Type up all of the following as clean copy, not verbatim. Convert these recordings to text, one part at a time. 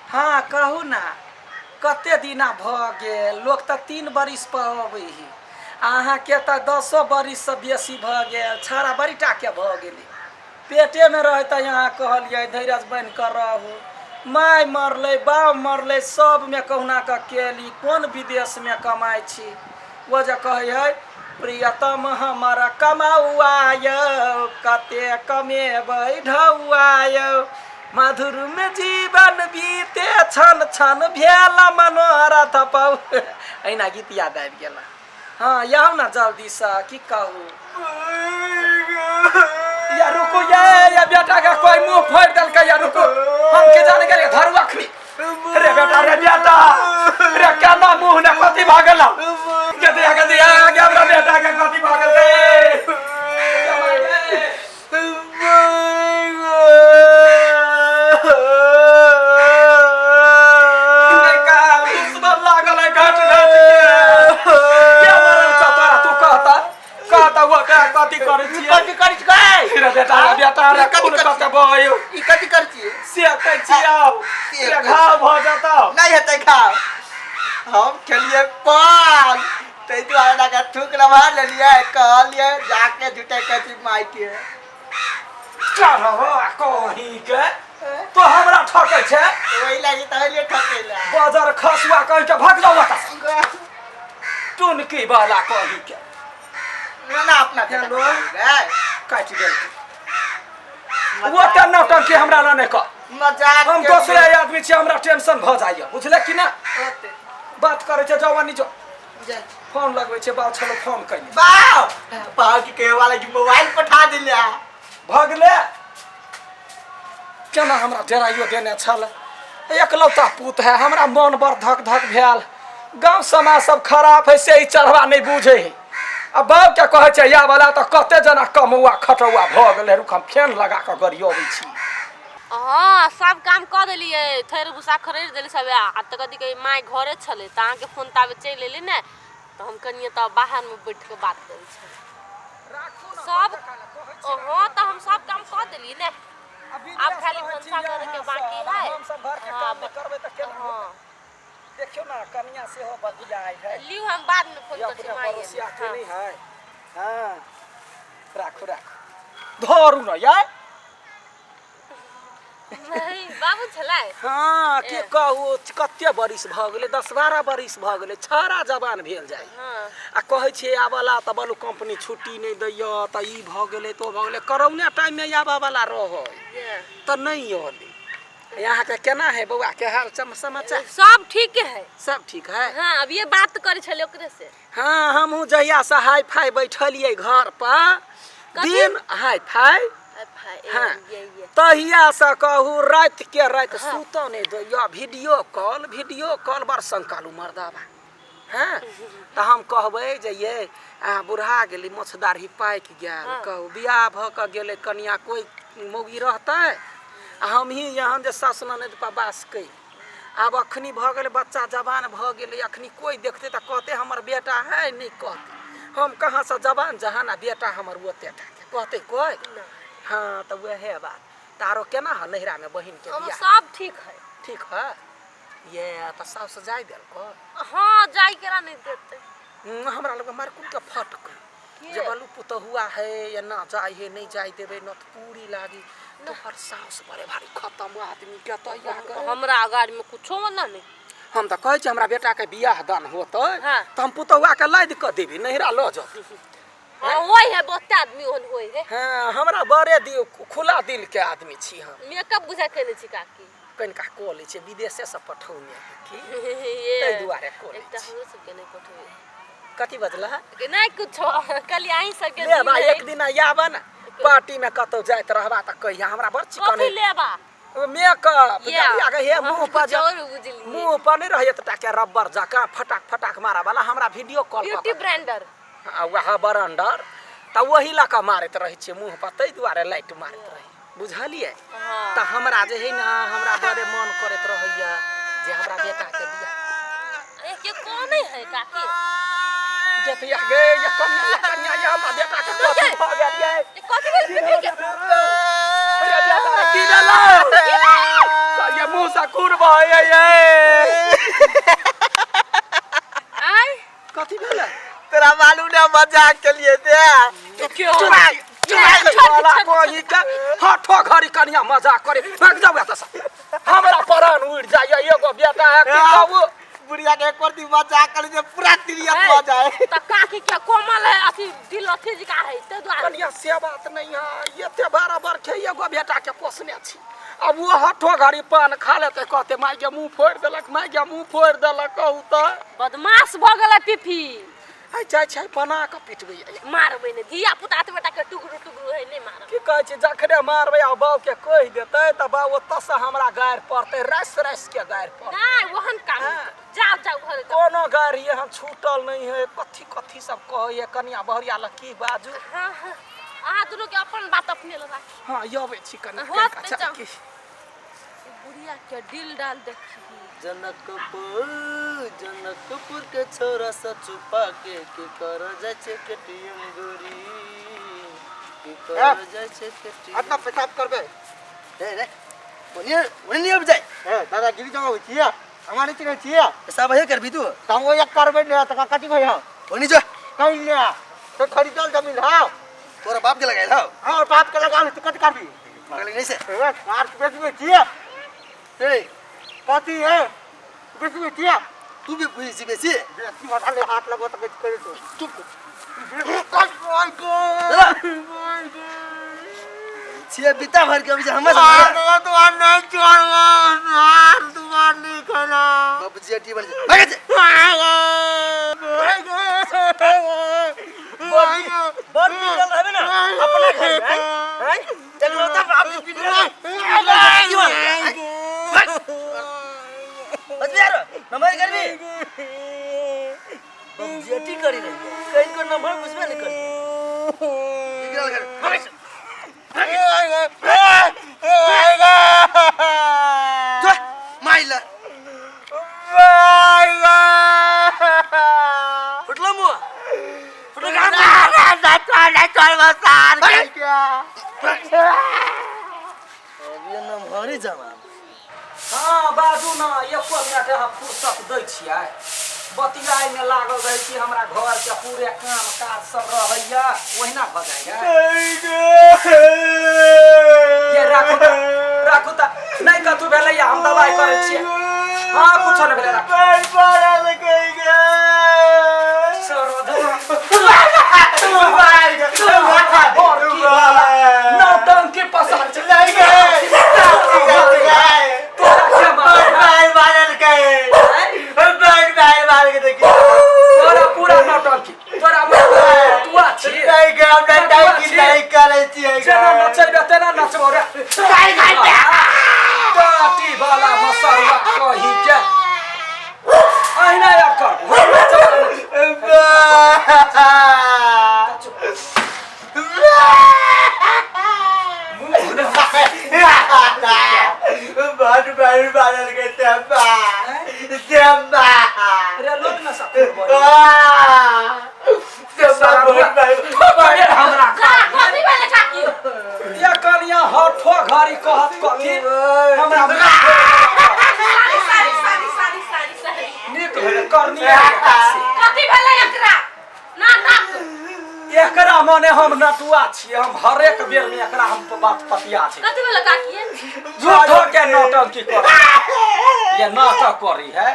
हाँ कहू ना कते दिना भ गेल लोग त 3 बरिस पर अबै ही अहाँ के त 10 बरिस से बेसी भ गेल छाड़ा बड़ी टाके भ गेली पेटे में रहे त यहाँ कहलिए धैर्य बन कर रहू माय मरले बाप मरले सब में कहुना का केली कौन विदेश में कमाई छी वो जे कहे है प्रियतम हमारा कमाउआयो कते कमेबै ढौआयो मधुर में जीवन बीते छन छन भेल मनोरथ पाउ ऐना गीत याद आबि गेल हाँ याओ ना जल्दी से की कहू या रुको या बेटा का कोई मुंह फोड़ दल का या रुको हम के जाने गेले धरू अखनी रे बेटा रे केना मुंह ने कथि भागल के दिया हमरा बेटा के कथि भागल रे कथि करे छी कथि करै छी रे बेटा रे कथि करते भयो ई कथि कर छी से कहै छी आउ रे घाव भ जाता नहीं हेतै घाव हम खेलिए पान तै दुआरे लगा थूक लगा लेलिए कहलिए जाके जुटे कथि माई के करहो कहि के तो हमरा ठकै छै ओइ लागि तहलिए ठकैला बाजार खसुआ कहि के भाग जाओ त टुन की वाला कहि के ना अपना हेलो काट गेल वो त नौटंकी हमरा ल नहीं कर मजाक हम दूसरे आदमी छी हमरा टेंशन भ जाय बुझले कि ना बात करे छ जवानी जो फोन लगबै छै बाव छलो फोन कइले बाव की कहे वाला की मोबाइल पठा दिले भगले केना हमरा डेराइयो देने छल एकलौता पुत है हमरा मन बर धक धक भेल गांव समाज सब खराब है से ही चढ़वा नहीं बुझे है अब बाप क्या कहे छै या वाला त कते जना कमौआ खटौआ भ गेल रुक हम फेन लगा के गरियोबै छी हां सब काम क देलिए थैर भूसा खरीद देली सब आ त कदी के माय घरे छले त आके फोन ताबे चल लेली ने त हम कनिए त बाहर में बैठ के बात करै छै राखू ना सब हां त हम सब काम क देली ने अब खाली पंचा करे के बाकी है हम सब घर के काम करबै त केना हां देखियो ना कन्या से हो बतियाई है लियो हम बाद में फोन कर छी माई के नहीं है हां राखू धरू न यार नहीं बाबू छलाय हां के कहू कते बरिस भ गेले 10-12 बरिस भ गेले छारा जवान भेल जाय हां आ कहै छै आबला त बलु कंपनी छुट्टी नहीं दैय त ई भ गेले तो भ गेले करौने टाइम में आबा वाला रहो त नहीं होली यहाँ के केना है बउआ के हाल समाचार सब ठीक है सब ठीक है हां अब ये बात करे छले ओकरे से हां हमहु जहिया से हाई फाई बैठलिए घर पर दिन हाई फाई हां तहिया से कहू रात के रात सुतो नहीं दैया वीडियो कॉल बरसन कालू मर्दाबा हां त हम कहबै जे ये आ बुढ़ा गेली मछदारी पाइक गेल कहू बियाह भ क गेले कनिया कोई मौगी रहतै हम ही यहाँ जे सास ननद पर बास कई अब अखनी भ गेले बच्चा जवान भ गेले अखनी कोई देखते त कहते हमर बेटा है नहीं कहते हम कहां से जवान जहाना बेटा हमर ओते कहते कोई हां त वह है बात तारो केना है नहिरा में बहिन के बियाह सब ठीक है ये त सास जाय देल को हां जाय केरा नहीं देते हमरा लग मार कुल के फटक जे बलू पुत हुआ है या ना जाय है नहीं जाय देबे न पूरी लागी तो हर सास बड़े भारी खत्म आदमी के त हमरा गाड़ी में कुछो ना नहीं हम त कहै छी हमरा बेटा के बियाह दान होतै त हम पुतौआ के लाद क देबी नहिरा ल जा होय है बहुत आदमी होय रे हां हमरा बड़े दियो खुला दिल के आदमी छी हम मेकअप बुझा के छी काकी कनका कोले छै विदेश से पठौने की तै दुआरे कोले एकटा हमरो सब के नहीं पठौए कथि बजला नहीं कुछो कल आई सब के ले बा एक दिन आबा ना पार्टी में कतो जाइत रहबा त कहिया हमरा बड़ चिकन कथि लेबा मेकअप गलिया के हे मुंह पर जरूर बुझली मुंह पर नहीं रहत टाके रबर जका फटाक मारा वाला हमरा वीडियो कॉल ब्यूटी ब्रांडर वह बरंडर त वही ला का मारत रही छे मुंह पर तै दुआरे लाइट मारत रही बुझलिए त हमरा जे है ना हमरा बड़े मन करत रहैया जे हमरा बेटा के बियाह कौन है काकी जतिया गे ये कन्या ये हमरा बेटा के कथी भ गेल ये कथी भेल पीपी के अरे बेटा की भेल ये मुंह से कुर भए ये आई कथी भेल तेरा मालूम ना मजाक के लिए थे तो क्यों वाला कोई के हाथो घड़ी कन्या मजाक करे भाग जाओ एत से हमरा प्राण उड़ जाय एगो बेटा है की कहू बुढ़िया के एक बार मजाक कर दे पूरा तिरियत हो जाए त काकी के कोमल है अथी दिल अथी जिका है ते द्वारा कन्या से बात नहीं है एते बराबर के एगो बेटा के पोसने छी अब वो हाथो घड़ी पान खा लेते कहते माय के मुंह फोड़ देलक माय के मुंह फोड़ देलक कहू त बदमाश भ गेला पीपी है छै बना के पिटबै मारबै ने धिया पुता त बेटा के टुकड़ू टुकड़ू है नहीं मारब की कहै छै जखने मारबै आ बाऊ के कहि देतै त बाऊ ओतऽ से हमरा गायर पड़तै रस के गायर पड़तै नहीं वहन काम जाओ घर कोनो गाड़ी यहाँ छूटल नहीं है कथी सब कहै कन्या बहरिया ल की बाजू हां हां आ दुनु के अपन बात अपने लगा हां यबै छी कन्या होत अच्छा जाओ। की बुढ़िया के दिल डाल देखी जनकपुर के छोरा सा छुपा के कर जाय छे केटीएम गोरी के कर जाय छे केटीएम अपना पेशाब करबे रे ओनी अब जाय दादा गिरी जगह होई छिया हमारे चिने छिया पेशाब है करबी तू हम वो एक करबे ने त कथी भई हम ओनी जो कहीं ले तो खरीदल जमीन हां तोरा बाप के लगाइल हो हां बाप के लगा तो कथी करबी मगल नहीं से कार बेच में छिया ए कथी है बेच में छिया तू भी बेसी बेसी बेची वाला ले हाथ लगो तो करे तो चुप छिया बिता भर के हमसे हमस तो नहीं छोड़ो यार तुम्हार नहीं खाना बाप जी टी बन भाग जा बहुत चल रहे ना अपना घर में हैं चलो तब आप बच यार नंबर कर भी बाप जी टी करी रही है कहीं को नंबर कुछ भी नहीं कर निकल कर भाग जो माइला फुटलो मुआ फुटलो अभी नाम हरी जमा हां बाजू ना एको मिनट हम फुर्सत दै छियै बतियाई में लागल रहे छी हमरा घर के पूरे काम काज सब रहैया ओहिना भ जाइए ये राखू त नहीं कतु भेलै हम दवाई करै छियै हां कुछ न भेलै नौटंकी पसंद चलाई तोरा पूरा नौटंकी तोरा तू अछि नहीं करे छिए जेना नचैबे तेना नचबो रे टाटी वाला मसरवा कहि के अहिना यार कर बहुत बार बादल के चंबा रे लोग न सकुर बोल हमरा कथी भेल काकी ये कनिया हठो घड़ी कहत कथी हमरा सारी निक भेल करनिया कथी भेल एकरा नाटक एकरा माने हम नटुआ छी हम हर एक बेर में एकरा हम बात पतिया छी कथी भेल काकी झूठो के नौटंकी कर ये नाटक करी है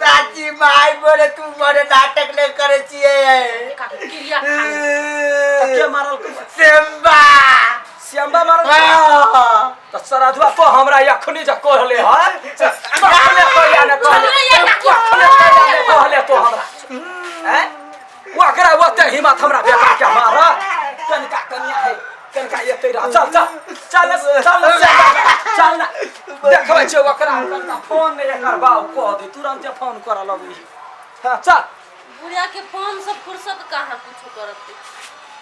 दादी माई बोले तू बड़े नाटक नहीं करे छिए काकी क्रिया त के मारल चंबा श्यामा मारल त सराधुआ तो हमरा अखनी जे कहले है कहले कहिया ने कहले तो हमरा हैं ओकरा ओते हिम्मत हमरा बेटा के मार कनिका कन्या है कनिका ये तेरा चल ना देखबै छै ओकरा कनिका फोन ने एकर बाऊ कह दे तुरंत फोन कर लबी हां चल बुढ़िया के फोन से फुर्सत कहां कुछ करत